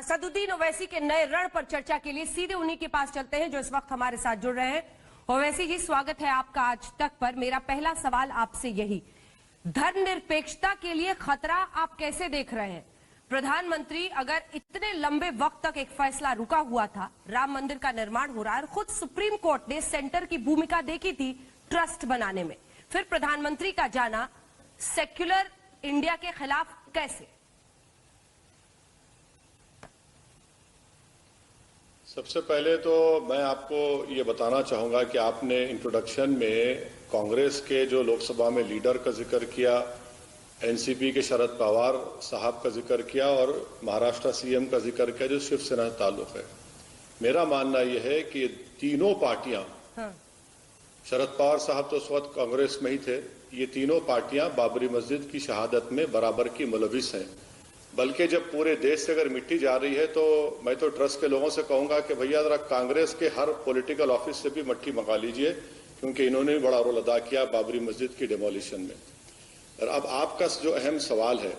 असदुद्दीन ओवैसी के नए रण पर चर्चा के लिए सीधे उन्हीं के पास चलते हैं जो इस वक्त हमारे साथ जुड़ रहे हैं। ओवैसी जी, स्वागत है आपका आज तक पर। मेरा पहला सवाल आपसे यही, धर्मनिरपेक्षता के लिए खतरा आप कैसे देख रहे हैं? प्रधानमंत्री अगर इतने लंबे वक्त तक एक फैसला रुका हुआ था, राम मंदिर का निर्माण हो रहा है और खुद सुप्रीम कोर्ट ने सेंटर की भूमिका देखी थी ट्रस्ट बनाने में, फिर प्रधानमंत्री का जाना सेक्युलर इंडिया के खिलाफ कैसे? सबसे पहले तो मैं आपको ये बताना चाहूंगा कि आपने इंट्रोडक्शन में कांग्रेस के जो लोकसभा में लीडर का जिक्र किया, एनसीपी के शरद पवार साहब का जिक्र किया और महाराष्ट्र सीएम का जिक्र किया जो शिवसेना से ताल्लुक है। मेरा मानना यह है कि तीनों पार्टियां, शरद पवार साहब तो उस वक्त कांग्रेस में ही थे, ये तीनों पार्टियां बाबरी मस्जिद की शहादत में बराबर की मुलविस हैं। बल्कि जब पूरे देश से अगर मिट्टी जा रही है तो मैं तो ट्रस्ट के लोगों से कहूंगा कि भैया जरा कांग्रेस के हर पॉलिटिकल ऑफिस से भी मट्टी मंगा लीजिए, क्योंकि इन्होंने भी बड़ा रोल अदा किया बाबरी मस्जिद की डिमोलिशन में। और अब आपका जो अहम सवाल है,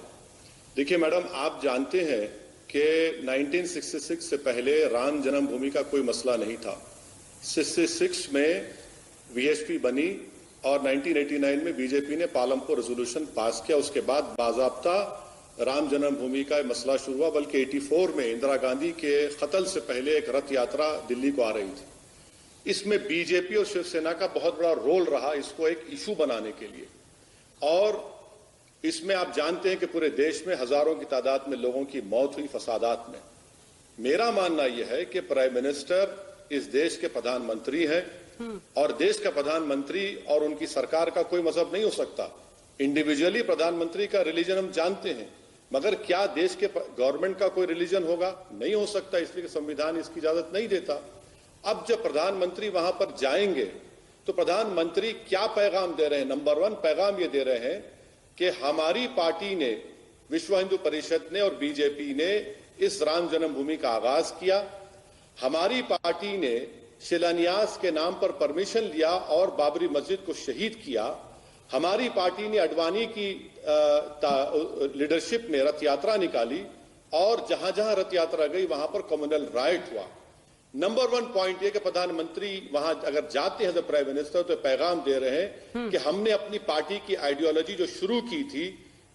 देखिए मैडम, आप जानते हैं कि 1966 से पहले राम जन्मभूमि का कोई मसला नहीं था। 66 में वीएचपी बनी और 1989 में बीजेपी ने पालमपुर रेजोल्यूशन पास किया। उसके बाद बाजाब्ता राम जन्मभूमि का मसला शुरू हुआ। बल्कि 84 में इंदिरा गांधी के कत्ल से पहले एक रथ यात्रा दिल्ली को आ रही थी। इसमें बीजेपी और शिवसेना का बहुत बड़ा रोल रहा इसको एक इशू बनाने के लिए। और इसमें आप जानते हैं कि पूरे देश में हजारों की तादाद में लोगों की मौत हुई फसादात में। मेरा मानना यह है कि प्राइम मिनिस्टर इस देश के प्रधानमंत्री हैं और देश का प्रधानमंत्री और उनकी सरकार का कोई मजहब नहीं हो सकता। इंडिविजुअली प्रधानमंत्री का रिलीजन हम जानते हैं, मगर क्या देश के गवर्नमेंट का कोई रिलीजन होगा? नहीं हो सकता, इसलिए कि संविधान इसकी इजाजत नहीं देता। अब जब प्रधानमंत्री वहां पर जाएंगे तो प्रधानमंत्री क्या पैगाम दे रहे हैं? नंबर 1 पैगाम ये दे रहे हैं कि हमारी पार्टी ने, विश्व हिंदू परिषद ने और बीजेपी ने इस राम जन्मभूमि का आगाज किया। हमारी पार्टी ने शिलान्यास के नाम पर परमिशन लिया और बाबरी मस्जिद को शहीद किया। हमारी पार्टी ने अडवाणी की लीडरशिप में रथ यात्रा निकाली और जहां जहां रथ यात्रा गई वहां पर कम्युनल राइट हुआ। नंबर 1 पॉइंट ये कि प्रधानमंत्री वहां अगर जाते हैं तो प्राइम मिनिस्टर तो पैगाम दे रहे हैं कि हमने अपनी पार्टी की आइडियोलॉजी जो शुरू की थी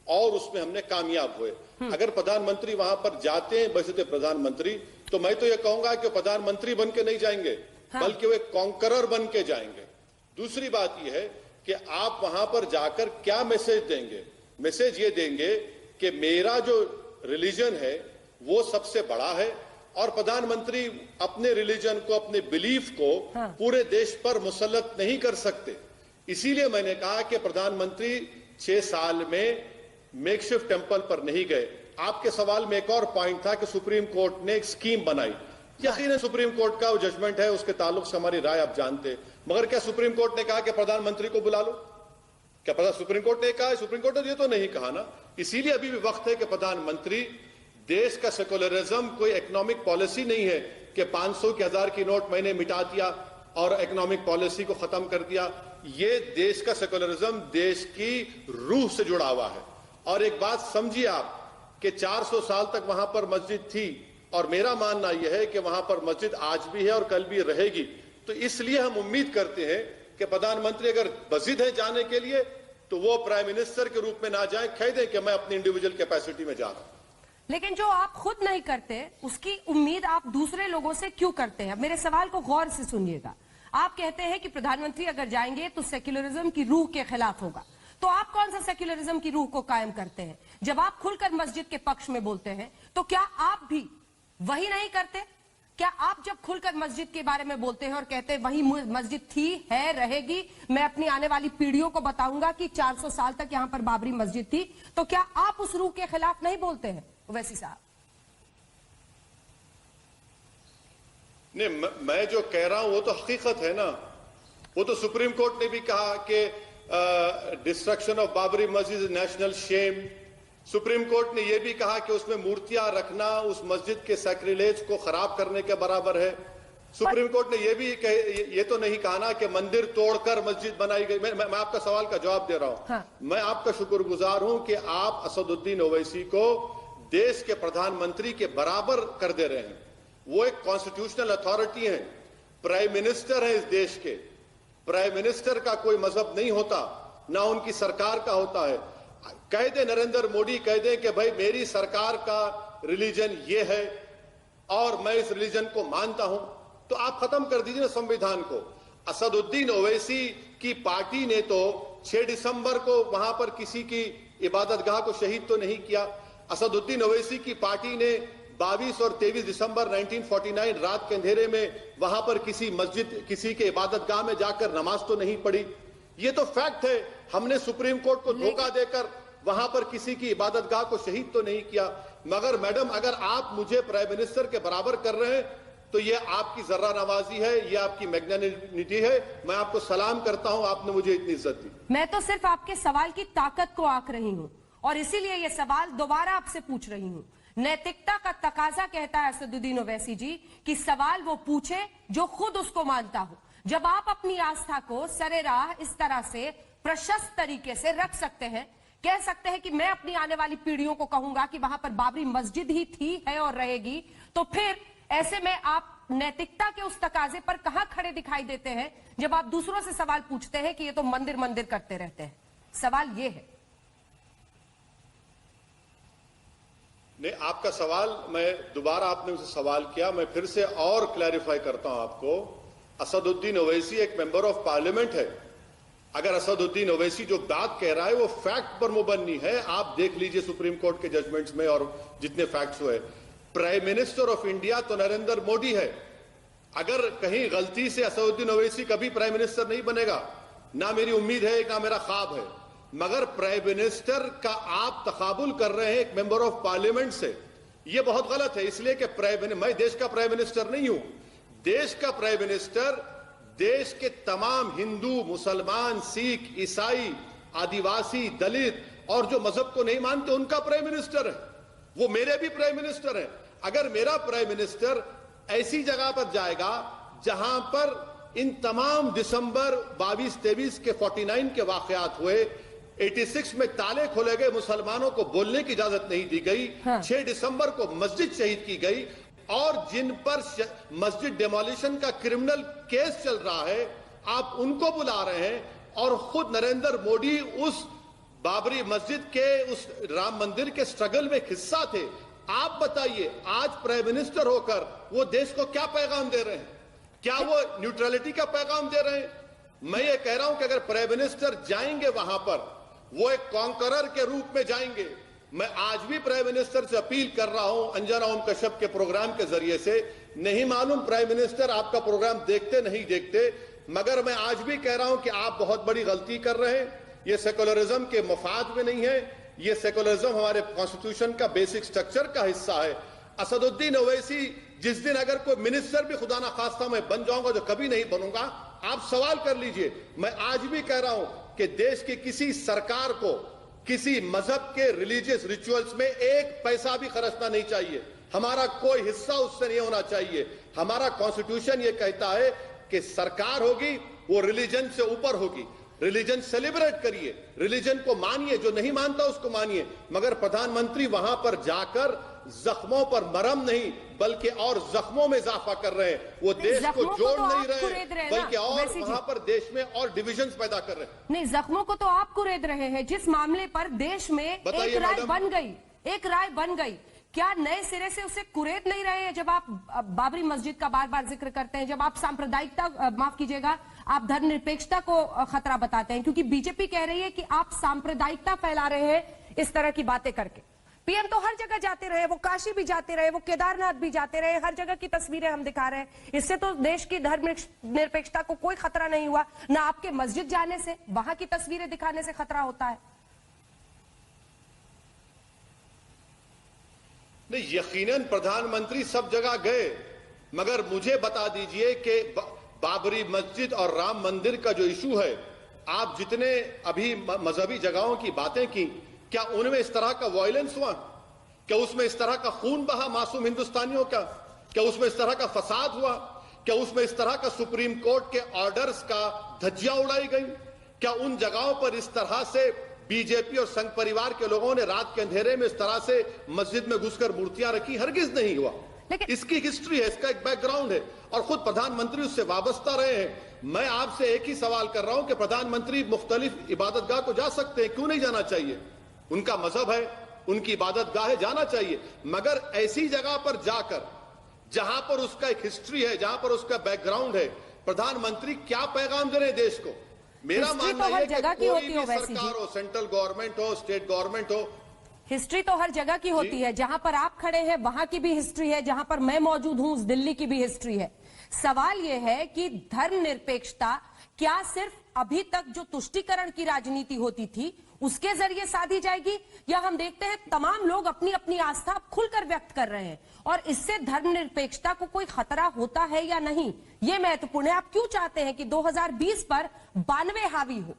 और उसमें हमने कामयाब हुए। अगर प्रधानमंत्री वहां पर जाते हैं वैसे प्रधानमंत्री, तो मैं तो ये कहूंगा कि प्रधानमंत्री बन के नहीं जाएंगे, बल्कि वो एक कॉन्करर बन के जाएंगे। दूसरी बात यह है कि आप वहां पर जाकर क्या मैसेज देंगे? मैसेज ये देंगे कि मेरा जो रिलीजन है वो सबसे बड़ा है और प्रधानमंत्री अपने रिलीजन को, अपने बिलीफ को पूरे देश पर मुसल्लत नहीं कर सकते। इसीलिए मैंने कहा कि प्रधानमंत्री 6 साल में मेकशिफ्ट टेंपल पर नहीं गए। आपके सवाल में एक और पॉइंट था कि सुप्रीम कोर्ट ने एक स्कीम बनाई। यकीनन सुप्रीम कोर्ट का जजमेंट है, उसके ताल्लुक से हमारी राय आप जानते हैं, मगर क्या सुप्रीम कोर्ट ने कहा कि प्रधानमंत्री को बुला लो? क्या पता सुप्रीम कोर्ट ने कहा? सुप्रीम कोर्ट ने ये तो नहीं कहा ना। इसीलिए अभी भी वक्त है कि प्रधानमंत्री, देश का सेकुलरिज्म कोई इकोनॉमिक पॉलिसी नहीं है कि 500 के 1000 की नोट मैंने मिटा दिया और इकोनॉमिक पॉलिसी को खत्म कर दिया। ये देश का सेकुलरिज्म देश की रूह से जुड़ा हुआ है। और एक बात समझिए आप कि 400 साल तक वहां पर मस्जिद थी और मेरा मानना यह है कि वहां पर मस्जिद आज भी है और कल भी रहेगी। तो इसलिए हम उम्मीद करते हैं कि प्रधानमंत्री अगर वजीद है जाने के लिए तो वो प्राइम मिनिस्टर के रूप में ना जाए, कह दें कि मैं अपनी इंडिविजुअल कैपेसिटी में जा रहा हूं। लेकिन जो आप खुद नहीं करते उसकी उम्मीद आप दूसरे लोगों से क्यों करते हैं? मेरे सवाल को गौर से सुनिएगा। आप कहते हैं कि प्रधानमंत्री अगर जाएंगे तो सेक्युलरिज्म की रूह के खिलाफ होगा, तो आप कौन सा सेक्युलरिज्म की रूह को कायम करते हैं? जब आप खुलकर मस्जिद के पक्ष में बोलते हैं तो क्या आप भी वही नहीं करते? क्या आप जब खुलकर मस्जिद के बारे में बोलते हैं और कहते हैं वही मस्जिद थी, है, रहेगी, मैं अपनी आने वाली पीढ़ियों को बताऊंगा कि 400 साल तक यहां पर बाबरी मस्जिद थी, तो क्या आप उस रूह के खिलाफ नहीं बोलते हैं ओवैसी साहब? नहीं, मैं जो कह रहा हूं वो तो हकीकत है ना। वो तो सुप्रीम कोर्ट ने भी कहा कि destruction of Babri Masjid is national shame. Supreme Court ने यह भी कहा कि उसमें मूर्तियां रखना उस मस्जिद के सैक्रिलेज को खराब करने के बराबर है। सुप्रीम कोर्ट ने यह भी ये तो नहीं कहा ना कि मंदिर तोड़कर मस्जिद बनाई गई। मैं आपका सवाल का जवाब दे रहा हूं। मैं आपका शुक्रगुजार हूं कि आप असदुद्दीन ओवैसी को देश के प्रधानमंत्री के बराबर कर दे रहे हैं। वो एक कॉन्स्टिट्यूशनल अथॉरिटी है, प्राइम मिनिस्टर है इस देश के। प्राइम मिनिस्टर का कोई मजहब नहीं होता, ना उनकी सरकार का होता है। कह दे नरेंद्र मोदी, कह दे कि भाई मेरी सरकार का रिलीजन ये है और मैं इस रिलीजन को मानता हूं, तो आप खत्म कर दीजिए ना संविधान को। असदुद्दीन ओवैसी की पार्टी ने तो 6 दिसंबर को वहां पर किसी की इबादतगाह को शहीद तो नहीं किया। असदुद्दीन ओवैसी की पार्टी ने 22 और 23 दिसंबर 1949 रात के अंधेरे में वहां पर किसी मस्जिद, किसी के इबादतगाह में जाकर नमाज तो नहीं पढ़ी। ये तो फैक्ट है। हमने सुप्रीम कोर्ट को धोखा देकर वहां पर किसी की इबादतगाह को शहीद तो नहीं किया। मगर मैडम, अगर आप मुझे प्राइम मिनिस्टर के बराबर कर रहे हैं तो ये आपकी जर्रा नवाजी है, ये आपकी मैग्नानिमिटी है। मैं आपको सलाम करता हूं, आपने मुझे इतनी इज्जत दी। मैं तो सिर्फ आपके सवाल की ताकत को आंक रही हूं और इसीलिए ये सवाल दोबारा आपसे पूछ रही हूं। नैतिकता का तकाजा कहता है असदुद्दीन ओवैसी जी कि सवाल वो पूछे जो खुद उसको मानता हो। जब आप अपनी आस्था को सरेराह इस तरह से प्रशस्त तरीके से रख सकते हैं, कह सकते हैं कि मैं अपनी आने वाली पीढ़ियों को कहूंगा कि वहां पर बाबरी मस्जिद ही थी, है और रहेगी, तो फिर ऐसे में आप नैतिकता के उस तकाजे पर कहां खड़े दिखाई देते हैं जब आप दूसरों से सवाल पूछते हैं कि ये तो मंदिर मंदिर करते रहते हैं। सवाल ये है। नहीं, आपका सवाल, मैं दोबारा आपने मुझसे सवाल किया, मैं फिर से और क्लैरिफाई करता हूं आपको। असदुद्दीन ओवैसी एक मेंबर ऑफ पार्लियामेंट है। अगर असदुद्दीन ओवैसी जो बात कह रहा है वो फैक्ट पर मुबन्नी है, आप देख लीजिए सुप्रीम कोर्ट के जजमेंट्स में और जितने फैक्ट्स हुए। प्राइम मिनिस्टर ऑफ इंडिया तो नरेंद्र मोदी है। अगर कहीं गलती से असदुद्दीन ओवैसी कभी प्राइम मिनिस्टर नहीं बनेगा, ना मेरी उम्मीद है, ना मेरा ख्वाब है, मगर प्राइम मिनिस्टर का आप तकाबुल कर रहे हैं एक मेंबर ऑफ पार्लियामेंट से, यह बहुत गलत है। इसलिए कि मैं देश का प्राइम मिनिस्टर नहीं हूं। देश का प्राइम मिनिस्टर देश के तमाम हिंदू, मुसलमान, सिख, ईसाई, आदिवासी, दलित और जो मजहब को नहीं मानते उनका प्राइम मिनिस्टर है। वो मेरे भी प्राइम मिनिस्टर हैं। अगर मेरा प्राइम मिनिस्टर ऐसी जगह पर जाएगा जहां पर इन तमाम दिसंबर 22-23 के 49 के वाकयात हुए, 86 में ताले खोले गए, मुसलमानों को बोलने की इजाजत नहीं दी गई, 6 दिसंबर को मस्जिद शहीद की गई और जिन पर मस्जिद डेमोलिशन का क्रिमिनल केस चल रहा है, आप उनको बुला रहे हैं और खुद नरेंद्र मोदी उस बाबरी मस्जिद के, उस राम मंदिर के स्ट्रगल में हिस्सा थे। आप बताइए, आज प्राइम मिनिस्टर होकर वो देश को क्या पैगाम दे रहे हैं? क्या वो न्यूट्रलिटी का पैगाम दे रहे हैं? मैं ये कह रहा हूं कि अगर प्राइम मिनिस्टर जाएंगे वहां पर, वो एक कॉन्करर के रूप में जाएंगे। मैं आज भी प्राइम मिनिस्टर से अपील कर रहा हूं अंजना ओम कश्यप के प्रोग्राम के जरिए से। नहीं मालूम प्राइम मिनिस्टर आपका प्रोग्राम देखते नहीं देखते, मगर मैं आज भी कह रहा हूं कि आप बहुत बड़ी गलती कर रहे हैं। ये सेकुलरिज्म के मफाद में नहीं है, ये सेकुलरिज्म हमारे कॉन्स्टिट्यूशन का बेसिक स्ट्रक्चर का हिस्सा है। असदुद्दीन ओवैसी जिस दिन अगर कोई मिनिस्टर भी खुदा ना खास्ता मैं बन जाऊंगा, जो कभी नहीं बनूंगा, आप सवाल कर लीजिए। मैं आज भी कह रहा हूं कि देश की किसी सरकार को किसी मजहब के रिलीजियस रिचुअल्स में एक पैसा भी खर्चना नहीं चाहिए। हमारा कोई हिस्सा उससे नहीं होना चाहिए। हमारा कॉन्स्टिट्यूशन ये कहता है कि सरकार होगी वो रिलीजन से ऊपर होगी। रिलीजन सेलिब्रेट करिए, रिलीजन को मानिए, जो नहीं मानता उसको मानिए, मगर प्रधानमंत्री वहां पर जाकर जख्मों पर मरहम नहीं बल्कि और जख्मों में इजाफा कर रहे हैं। वो देश को जोड़ नहीं रहे बल्कि और वहां पर देश में और डिविजन्स पैदा कर रहे हैं। नहीं, जख्मों को तो आप कुरेद रहे हैं। जिस मामले पर देश में एक राय बन गई, एक राय बन गई, क्या नए सिरे से उसे कुरेद नहीं रहे हैं? जब आप बाबरी मस्जिद का बार बार जिक्र करते हैं, जब आप सांप्रदायिकता, माफ कीजिएगा, आप धर्मनिरपेक्षता को खतरा बताते हैं, क्योंकि बीजेपी कह रही है कि आप सांप्रदायिकता फैला रहे हैं इस तरह की बातें करके। पीएम तो हर जगह जाते रहे, वो काशी भी जाते रहे, वो केदारनाथ भी जाते रहे, हर जगह की तस्वीरें हम दिखा रहे हैं। इससे तो देश की धर्मनिरपेक्षता को कोई खतरा नहीं हुआ, ना आपके मस्जिद जाने से, वहां की तस्वीरें दिखाने से खतरा होता है। नहीं, यकीनन प्रधानमंत्री सब जगह गए, मगर मुझे बता दीजिए कि बाबरी मस्जिद और राम मंदिर का जो इशू है, आप जितने अभी मजहबी जगहों की बातें की, क्या उनमें इस तरह का वायलेंस हुआ? क्या उसमें इस तरह का खून बहा मासूम हिंदुस्तानियों का? क्या उसमें इस तरह का फसाद हुआ? क्या उसमें इस तरह का सुप्रीम कोर्ट के ऑर्डर्स का धज्जियां उड़ाई गई? क्या उन जगहों पर इस तरह से बीजेपी और संघ परिवार के लोगों ने रात के अंधेरे में इस तरह से मस्जिद में घुसकर मूर्तियां रखी, हरगिज नहीं हुआ। इसकी हिस्ट्री है, इसका एक बैकग्राउंड है और खुद प्रधानमंत्री उससे वाबस्ता रहे हैं। मैं आपसे एक ही सवाल कर रहा हूं कि प्रधानमंत्री मुख्तलिफ इबादतगाह को जा सकते हैं, क्यों नहीं जाना चाहिए? उनका मजहब है, उनकी इबादतगाह है, जाना चाहिए। मगर ऐसी जगह पर जाकर जहां पर उसका एक हिस्ट्री है, जहां पर उसका बैकग्राउंड है, प्रधानमंत्री क्या पैगाम दे रहे हैं देश को? मेरा मानना है कि कोई भी सरकार हो, सेंट्रल गवर्नमेंट हो, स्टेट गवर्नमेंट हो, हिस्ट्री तो हर जगह की होती है। जहां पर आप खड़े हैं वहां की भी हिस्ट्री है, जहां पर मैं मौजूद हूं उस दिल्ली की भी हिस्ट्री है। सवाल यह है कि धर्मनिरपेक्षता क्या सिर्फ अभी तक जो तुष्टीकरण की राजनीति होती थी उसके जरिए साधी जाएगी, या हम देखते हैं तमाम लोग अपनी अपनी आस्था खुलकर व्यक्त कर रहे हैं और इससे धर्मनिरपेक्षता को कोई खतरा होता है या नहीं, यह महत्वपूर्ण है। आप क्यों चाहते हैं कि 2020 पर 92 हावी हो?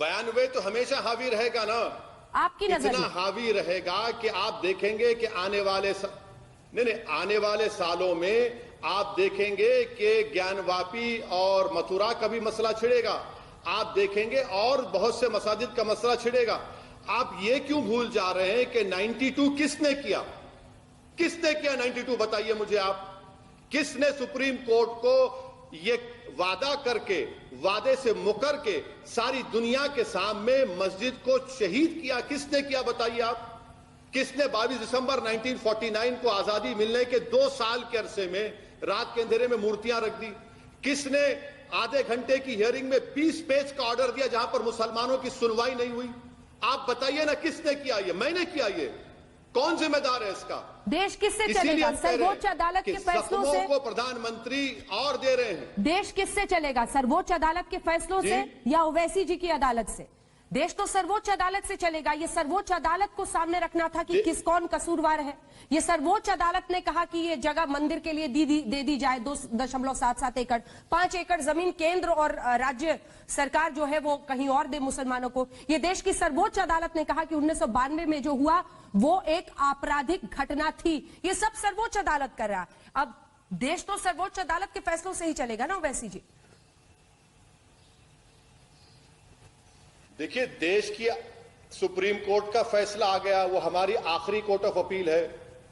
92 तो हमेशा हावी रहेगा ना। आपकी नजर इतना हावी रहेगा कि आप देखेंगे कि आने वाले सालों में आप देखेंगे कि ज्ञानवापी और मथुरा का भी मसला छिड़ेगा। आप देखेंगे और बहुत से मसाजिद का मसला छिड़ेगा। आप ये क्यों भूल जा रहे हैं कि 92 किसने किया? किसने किया 92? बताइए मुझे आप। किसने सुप्रीम कोर्ट को ये वादा करके, वादे से मुकर के सारी दुनिया के सामने मस्जिद को शहीद किया? किसने किया बताइए आप? किसने 22 दिसंबर 1949 को आजादी मिलने के 2 साल के अरसे में रात के अंधेरे में मूर्तियां रख दी? किसने आधे घंटे की हियरिंग में 20 पेज का ऑर्डर दिया जहां पर मुसलमानों की सुनवाई नहीं हुई? आप बताइए ना, किसने किया? ये मैंने किया। ये कौन जिम्मेदार है इसका? देश किससे चलेगा? सर्वोच्च अदालत के फैसलों से को प्रधानमंत्री और दे रहे हैं। देश किससे चलेगा? सर्वोच्च अदालत के फैसलों से या ओवैसी जी की अदालत से? देश तो सर्वोच्च अदालत से चलेगा। ये सर्वोच्च अदालत को सामने रखना था कि किस कौन कसूरवार है। ये सर्वोच्च अदालत ने कहा कि ये जगह मंदिर के लिए दे दी जाए 2.77 एकड़, 5 एकड़ जमीन केंद्र और राज्य सरकार जो है वो कहीं और दे मुसलमानों को। ये देश की सर्वोच्च अदालत ने कहा कि 1992 में जो हुआ वो एक आपराधिक घटना थी। ये सब सर्वोच्च अदालत कर रहा है। अब देश तो सर्वोच्च अदालत के फैसलों से ही चलेगा ना ओवैसी जी। देखिए, देश की सुप्रीम कोर्ट का फैसला आ गया, वो हमारी आखिरी कोर्ट ऑफ अपील है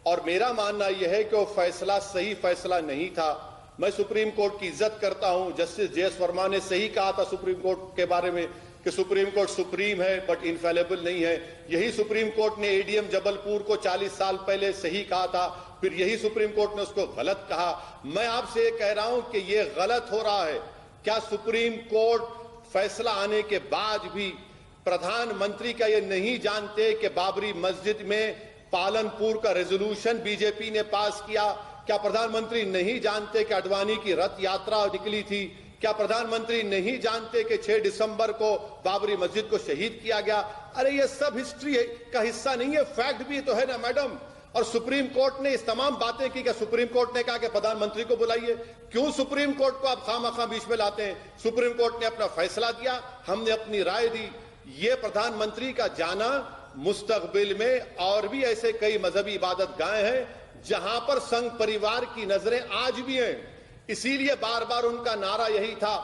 और मेरा मानना यह है कि वो फैसला सही फैसला नहीं था। मैं सुप्रीम कोर्ट की इज्जत करता हूं। जस्टिस जे एस वर्मा ने सही कहा था सुप्रीम कोर्ट के बारे में कि सुप्रीम कोर्ट सुप्रीम है बट इनफेलेबल नहीं है। यही सुप्रीम कोर्ट ने एडीएम जबलपुर को 40 साल पहले सही कहा था, फिर यही सुप्रीम कोर्ट ने उसको गलत कहा। मैं आपसे ये कह रहा हूं कि ये गलत हो रहा है। क्या सुप्रीम कोर्ट फैसला आने के बाद भी प्रधानमंत्री का ये नहीं जानते कि बाबरी मस्जिद में पालनपुर का रेजोल्यूशन बीजेपी ने पास किया? क्या प्रधानमंत्री नहीं जानते कि अडवाणी की रथ यात्रा निकली थी? क्या प्रधानमंत्री नहीं जानते कि 6 दिसंबर को बाबरी मस्जिद को शहीद किया गया? अरे ये सब हिस्ट्री का हिस्सा नहीं है, फैक्ट भी तो है ना मैडम। और सुप्रीम कोर्ट ने इस तमाम बातें की कि सुप्रीम कोर्ट ने कहा कि प्रधानमंत्री को बुलाइए। क्यों सुप्रीम कोर्ट को आप खामखा बीच में लाते हैं? सुप्रीम कोर्ट ने अपना फैसला दिया, हमने अपनी राय दी। ये प्रधानमंत्री का जाना मुस्तकबिल में और भी ऐसे कई मजहबी इबादत गाहें हैं जहां पर संघ परिवार की नजरें आज भी हैं। इसीलिए बार बार उनका नारा यही था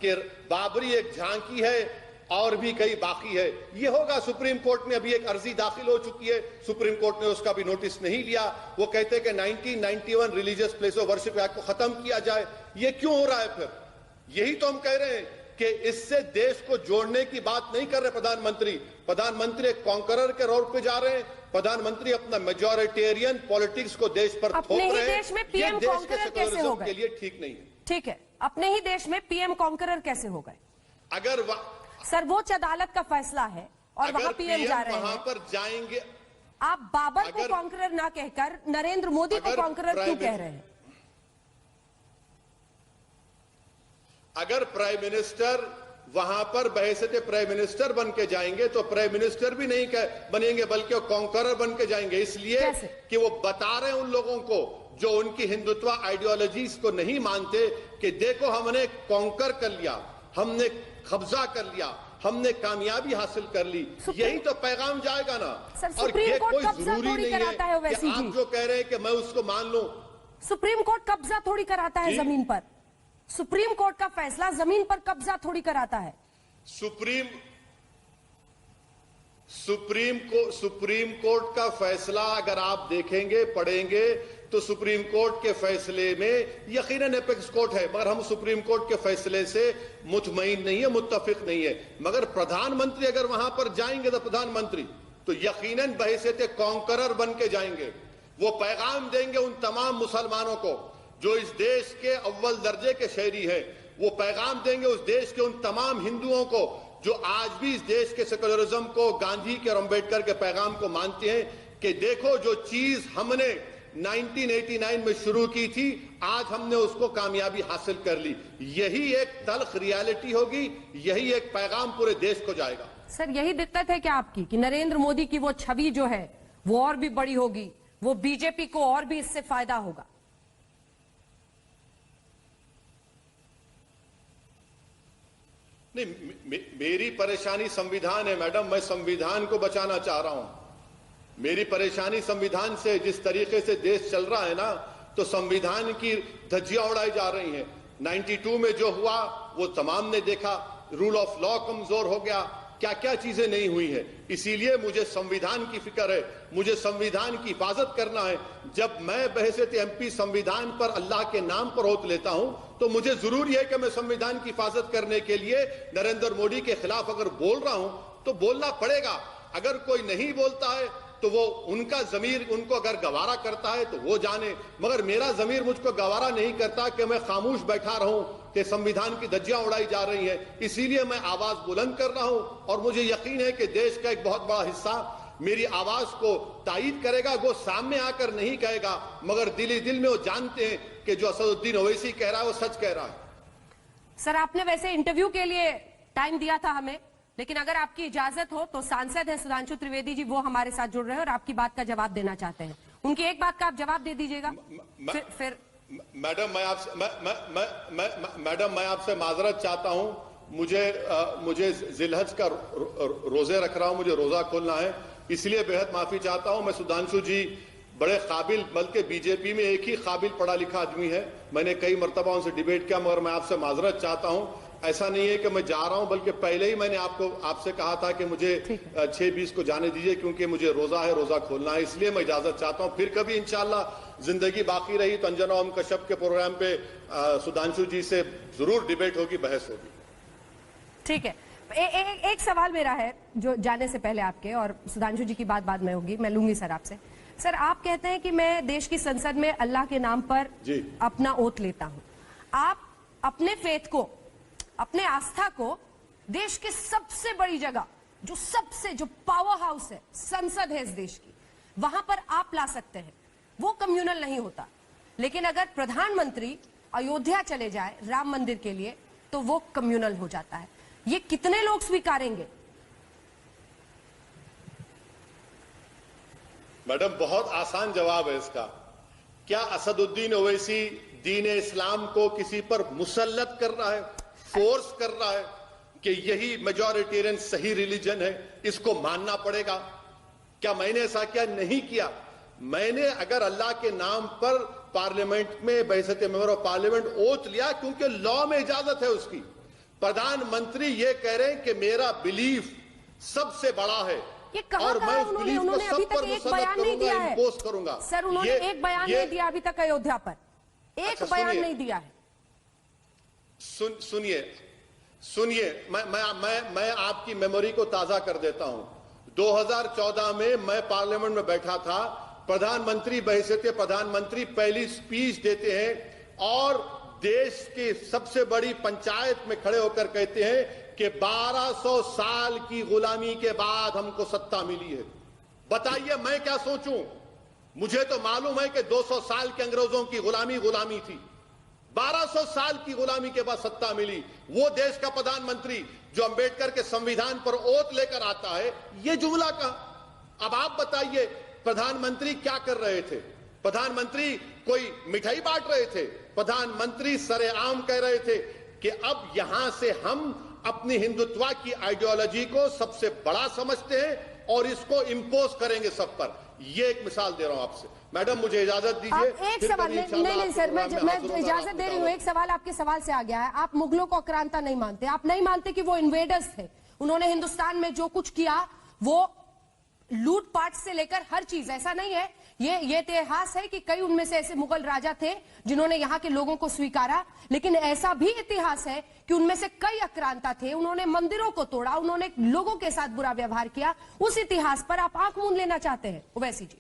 कि बाबरी एक झांकी है और भी कई बाकी है। ये होगा। सुप्रीम कोर्ट में अभी एक अर्जी दाखिल हो चुकी है, सुप्रीम कोर्ट ने उसका भी नोटिस नहीं लिया। वो कहते हैं कि 1991 religious place of worship act को खत्म किया जाए। ये क्यों हो रहा है? फिर यही तो हम कह रहे हैं कि इससे देश को जोड़ने की बात नहीं कर रहे प्रधानमंत्री। प्रधानमंत्री एक कॉन्करर के रोड पे जा रहे हैं। प्रधानमंत्री अपना मेजॉरिटेरियन पॉलिटिक्स को देश पर थोप रहे हैं। अपने ही देश में पीएम कॉन्करर कैसे हो गए? के लिए ठीक नहीं है। ठीक है, अपने ही देश में पीएम कॉन्करर कैसे हो गए? अगर सर्वोच्च अदालत का फैसला है और वहां पीएम जा रहे हैं, वहां पर जाएंगे। आप बाबर को कॉन्करर ना कहकर नरेंद्र मोदी को कॉन्करर क्यों कह रहे हैं? अगर प्राइम मिनिस्टर वहां पर बहैसियत प्राइम मिनिस्टर बन के जाएंगे तो प्राइम मिनिस्टर भी नहीं बनेंगे बल्कि वो कॉन्करर बन के जाएंगे। इसलिए कि वो बता रहे हैं उन लोगों को जो उनकी हिंदुत्व आइडियोलॉजीज को नहीं मानते कि देखो हमने कॉन्कर कर लिया, हमने कब्जा कर लिया, हमने कामयाबी हासिल कर ली। यही तो पैगाम जाएगा ना। और ये कोई जरूरी नहीं है कि आप जो कह रहे हैं कि मैं उसको मान लूं। सुप्रीम कोर्ट कब्जा थोड़ी कराता है जमीन पर। सुप्रीम कोर्ट का फैसला जमीन पर कब्जा थोड़ी कराता है। सुप्रीम कोर्ट का फैसला अगर आप देखेंगे, पढ़ेंगे, तो सुप्रीम कोर्ट के फैसले में यकीनन एपेक्स कोर्ट है, मगर हम सुप्रीम कोर्ट के फैसले से मुतमईन नहीं है, मुत्तफिक नहीं है। मगर प्रधानमंत्री अगर वहां पर जाएंगे तो प्रधानमंत्री तो यकीनन बहैसियत कॉन्करर बन के जाएंगे। वो पैगाम देंगे उन तमाम मुसलमानों को जो इस देश के अव्वल दर्जे के शहरी हैं। वो पैगाम देंगे उस देश के उन तमाम हिंदुओं को जो आज भी इस देश के सेकुलरिज्म को, गांधी के और अंबेडकर के पैगाम को मानते हैं कि देखो जो चीज हमने 1989 में शुरू की थी, आज हमने उसको कामयाबी हासिल कर ली। यही एक तल्ख रियलिटी होगी, यही एक पैगाम पूरे देश को जाएगा। सर, यही दिक्कत है क्या आपकी कि नरेंद्र मोदी की वो छवि जो है वो और भी बड़ी होगी, वो बीजेपी को और भी इससे फायदा होगा? नहीं, मेरी परेशानी संविधान है मैडम, मैं संविधान को बचाना चाह रहा हूं। मेरी परेशानी संविधान से, जिस तरीके से देश चल रहा है ना, तो संविधान की धज्जियां उड़ाई जा रही हैं। 92 में जो हुआ वो तमाम ने देखा, रूल ऑफ लॉ कमजोर हो गया, क्या क्या चीजें नहीं हुई हैं। इसीलिए मुझे संविधान की फिक्र है, मुझे संविधान की हिफाजत करना है। जब मैं बहैसियत एमपी संविधान पर अल्लाह के नाम पर ओत लेता हूं तो मुझे जरूरी है कि मैं संविधान की हिफाजत करने के लिए नरेंद्र मोदी के खिलाफ अगर बोल रहा हूं तो बोलना पड़ेगा। अगर कोई नहीं बोलता है तो वो उनका जमीर उनको अगर गवारा करता है तो वो जाने, मगर मेरा जमीर मुझको गवारा नहीं करता कि मैं खामोश बैठा रहूं कि संविधान की धज्जियां उड़ाई जा रही हैं। इसीलिए मैं आवाज बुलंद कर रहा हूं और मुझे यकीन है कि देश का एक बहुत बड़ा हिस्सा मेरी आवाज को तायीद करेगा। वो सामने आकर नहीं कहेगा, मगर दिल ही दिल में वो जानते हैं कि जो असदुद्दीन ओवैसी कह रहा है वो सच कह रहा है। सर, आपने वैसे इंटरव्यू के लिए टाइम दिया था हमें, लेकिन अगर आपकी इजाजत हो तो सांसद है सुधांशु त्रिवेदी जी, वो हमारे साथ जुड़ रहे हैं और आपकी बात का जवाब देना चाहते हैं। उनकी एक बात का आप जवाब दे दीजिएगा। फिर मैडम मैं आपसे माजरत चाहता हूं। मुझे जिलहज का रोजे रख रहा हूं, मुझे रोजा खोलना है, इसलिए बेहद माफी चाहता हूं। मैं सुधांशु जी बड़े काबिल, बल्कि बीजेपी में एक ही काबिल पढ़ा लिखा आदमी है, मैंने कई मरतबा उनसे डिबेट किया, मगर मैं आपसे माजरत चाहता हूं। ऐसा नहीं है कि मैं जा रहा हूं, बल्कि पहले ही मैंने आपसे कहा था कि मुझे 6:20 को जाने दीजिए, क्योंकि मुझे रोजा है, रोजा खोलना है, इसलिए मैं इजाजत चाहता हूं। फिर कभी इंशाल्लाह जिंदगी बाकी रही तो अंजना ओम कश्यप के प्रोग्राम पे सुधांशु जी से जरूर डिबेट होगी, बहस होगी। ठीक है। एक सवाल मेरा है जो जाने से पहले आपके, और सुधांशु जी की बात बाद में होगी, मैं लूंगी सर आपसे। सर, आप कहते हैं कि मैं देश की संसद में अल्लाह के नाम पर अपना ओथ लेता हूं। आप अपने फेथ को, अपने आस्था को देश के सबसे बड़ी जगह, जो पावर हाउस है, संसद है इस देश की, वहां पर आप ला सकते हैं। वो कम्युनल नहीं होता। लेकिन अगर प्रधानमंत्री अयोध्या चले जाए राम मंदिर के लिए तो वो कम्युनल हो जाता है। ये कितने लोग स्वीकारेंगे? मैडम, बहुत आसान जवाब है इसका। क्या असदुद्दीन ओवैसी दीन इस्लाम को किसी पर मुसल्लत कर रहा है, फोर्स कर रहा है कि यही मेजॉरिटेरियन सही रिलीजन है, इसको मानना पड़ेगा? क्या मैंने ऐसा क्या? नहीं किया। मैंने अगर अल्लाह के नाम पर पार्लियामेंट में बहसत मेंबर ऑफ पार्लियामेंट ओथ लिया, क्योंकि लॉ में इजाजत है उसकी। प्रधानमंत्री ये कह रहे हैं कि मेरा बिलीफ सबसे बड़ा है और मैं उस बिलीफ को सब पर मुसल्लत करूंगा, इंपोज करूंगा। सर, उन्होंने एक बयान नहीं दिया अभी तक अयोध्या पर, एक बयान नहीं दिया है। सुनिए, मैं आपकी मेमोरी को ताजा कर देता हूं। 2014 में मैं पार्लियामेंट में बैठा था, प्रधानमंत्री बहैसियत प्रधानमंत्री पहली स्पीच देते हैं और देश की सबसे बड़ी पंचायत में खड़े होकर कहते हैं कि 1200 साल की गुलामी के बाद हमको सत्ता मिली है। बताइए मैं क्या सोचूं? मुझे तो मालूम है कि 200 साल के अंग्रेजों की गुलामी थी, 1200 साल की गुलामी के बाद सत्ता मिली। वो देश का प्रधानमंत्री जो अंबेडकर के संविधान पर ओथ लेकर आता है, ये जुमला कहा। अब आप बताइए प्रधानमंत्री क्या कर रहे थे? प्रधानमंत्री कोई मिठाई बांट रहे थे? प्रधानमंत्री सरेआम कह रहे थे कि अब यहां से हम अपनी हिंदुत्व की आइडियोलॉजी को सबसे बड़ा समझते हैं और इसको इंपोज करेंगे सब पर। ये एक मिसाल दे रहा हूं आपसे। मैडम मुझे इजाजत आप दीजिए। एक फिर सवाल कभी नहीं इंशाल्लाह नहीं सर, मैं हाजिर होऊंगा, इजाजत दे रही हूँ। एक सवाल आपके सवाल से आ गया है। आप मुगलों को आक्रांता नहीं मानते, आप नहीं मानते कि वो इन्वेडर्स थे, उन्होंने हिंदुस्तान में जो कुछ किया वो लूटपाट से लेकर हर चीज, ऐसा नहीं है। ये इतिहास है कि कई उनमें से ऐसे मुगल राजा थे जिन्होंने यहाँ के लोगों को स्वीकारा, लेकिन ऐसा भी इतिहास है कि उनमें से कई आक्रांता थे, उन्होंने मंदिरों को तोड़ा, उन्होंने लोगों के साथ बुरा व्यवहार किया। उस इतिहास पर आप आंख मूंद लेना चाहते हैं ओवैसी जी?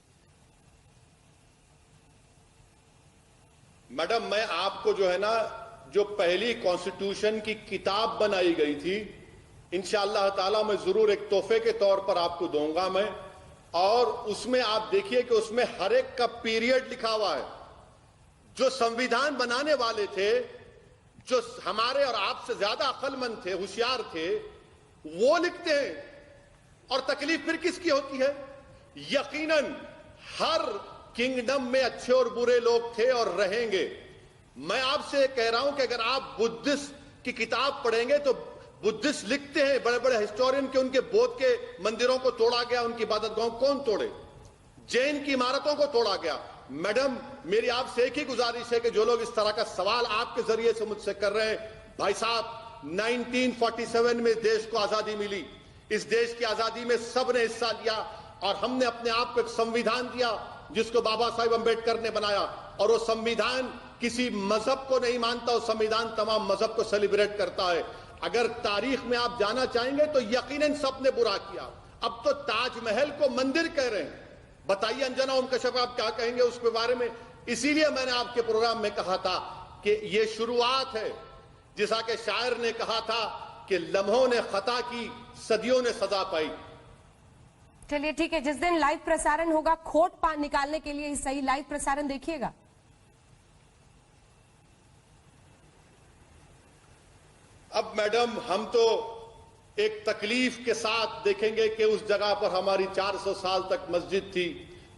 मैडम मैं आपको जो है ना, जो पहली कॉन्स्टिट्यूशन की किताब बनाई गई थी, इंशाअल्लाह ताला मैं जरूर एक तोहफे के तौर पर आपको दूंगा मैं, और उसमें आप देखिए कि उसमें हर एक का पीरियड लिखा हुआ है। जो संविधान बनाने वाले थे, जो हमारे और आपसे ज्यादा अक्लमंद थे, होशियार थे, वो लिखते हैं। और तकलीफ फिर किसकी होती है? यकीनन हर किंगडम में अच्छे और बुरे लोग थे और रहेंगे। मैं आपसे कह रहा हूं कि अगर आप बुद्धिस्ट की किताब पढ़ेंगे तो बुद्धिस्ट लिखते हैं, बड़े बड़े हिस्टोरियन के, उनके बौद्ध के मंदिरों को तोड़ा गया, उनकी इबादतगाहों कौन तोड़े? जैन की इमारतों को तोड़ा गया। मैडम मेरी आपसे एक ही गुजारिश है कि जो लोग इस तरह का सवाल आपके जरिए से मुझसे कर रहे हैं, भाई साहब 1947 में देश को आजादी मिली, इस देश की आजादी में सबने हिस्सा लिया और हमने अपने आप को एक संविधान दिया जिसको बाबा साहेब अंबेडकर ने बनाया, और वो संविधान किसी मजहब को नहीं मानता, वो संविधान तमाम मजहब को सेलिब्रेट करता है। अगर तारीख में आप जाना चाहेंगे तो यकीनन सबने बुरा किया। अब तो ताजमहल को मंदिर कह रहे हैं। बताइए अंजना ओम कश्यप आप क्या कहेंगे उसके बारे में? इसीलिए मैंने आपके प्रोग्राम में कहा था कि ये शुरुआत है, जैसा कि शायर ने कहा था कि लम्हों ने खता की, सदियों ने सजा पाई। चलिए ठीक है, जिस दिन लाइव प्रसारण होगा खोट निकालने के लिए सही लाइव प्रसारण देखिएगा। अब मैडम हम तो एक तकलीफ के साथ देखेंगे कि उस जगह पर हमारी 400 साल तक मस्जिद थी,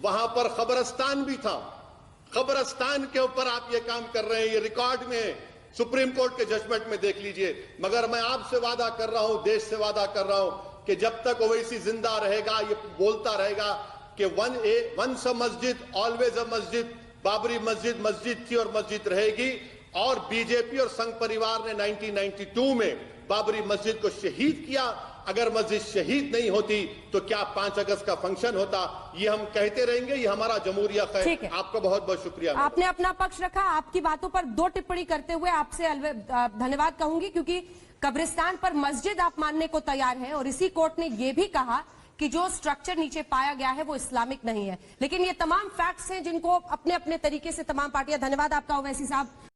वहां पर खबरस्तान भी था। खबरस्तान के ऊपर आप ये काम कर रहे हैं, ये रिकॉर्ड में है, सुप्रीम कोर्ट के जजमेंट में देख लीजिए। मगर मैं आपसे वादा कर रहा हूं, देश से वादा कर रहा हूं कि जब तक ओवैसी जिंदा रहेगा, ये बोलता रहेगा कि वंस अ मस्जिद ऑलवेज अ मस्जिद, बाबरी मस्जिद मस्जिद थी और मस्जिद रहेगी। और बीजेपी और संघ परिवार ने 1992 में बाबरी मस्जिद को शहीद किया। अगर मस्जिद शहीद नहीं होती तो क्या 5 अगस्त का फंक्शन होता? ये हम कहते रहेंगे, ये हमारा जमहूरिया है। आपका बहुत बहुत शुक्रिया। आपने अपना पक्ष रखा। आपकी बातों पर 2 टिप्पणी करते हुए आपसे धन्यवाद कहूंगी, क्योंकि कब्रिस्तान पर मस्जिद आप मानने को तैयार हैं और इसी कोर्ट ने यह भी कहा कि जो स्ट्रक्चर नीचे पाया गया है वो इस्लामिक नहीं है। लेकिन ये तमाम फैक्ट्स हैं जिनको अपने अपने तरीके से तमाम पार्टियां, धन्यवाद आपका ओवैसी साहब।